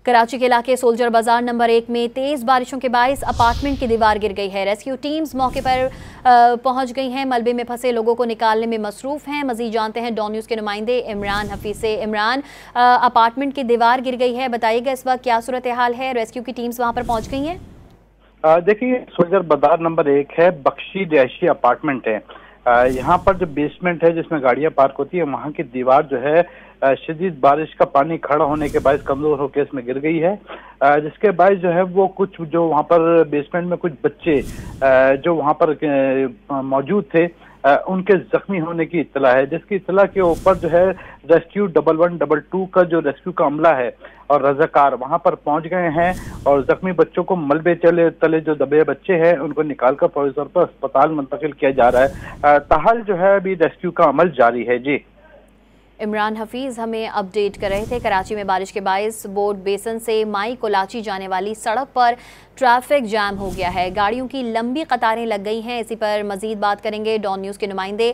कराची के इलाके सोल्जर बाजार नंबर 1 में तेज बारिशों के बायस अपार्टमेंट की दीवार गिर गई है। रेस्क्यू टीम्स मौके पर पहुंच गई हैं। मलबे में फंसे लोगों को निकालने में मसरूफ हैं। मजीद जानते हैं डॉन न्यूज़ के नुमाइंदे इमरान हफीज से। इमरान, अपार्टमेंट की दीवार गिर गई है, बताइएगा इस वक्त क्या सूरत हाल है? रेस्क्यू की टीम्स वहां पर पहुंच गई हैं? देखिए, सोल्जर बाजार नंबर 1 है, बख्शी रिहायशी अपार्टमेंट है। यहाँ पर जो बेसमेंट है जिसमें गाड़ियां पार्क होती है, वहाँ की दीवार जो है शदीद बारिश का पानी खड़ा होने के बाद कमजोर होकर इसमें गिर गई है, जिसके बाद जो है वो कुछ जो वहाँ पर बेसमेंट में कुछ बच्चे जो वहाँ पर मौजूद थे उनके जख्मी होने की इत्तला है, जिसकी इत्तला के ऊपर जो है रेस्क्यू 1112 का जो रेस्क्यू का अमला है और रजाकार वहां पर पहुंच गए हैं और जख्मी बच्चों को मलबे तले जो दबे बच्चे हैं उनको निकालकर फौरी तौर पर अस्पताल मुंतकिल किया जा रहा है। ताहाल जो है अभी रेस्क्यू का अमल जारी है। जी, इमरान हफीज हमें अपडेट कर रहे थे। कराची में बारिश के बायस बोर्ड बेसन से माई कोलाची जाने वाली सड़क पर ट्रैफिक जैम हो गया है। गाड़ियों की लंबी कतारें लग गई हैं। इसी पर मजीद बात करेंगे डॉन न्यूज़ के नुमाइंदे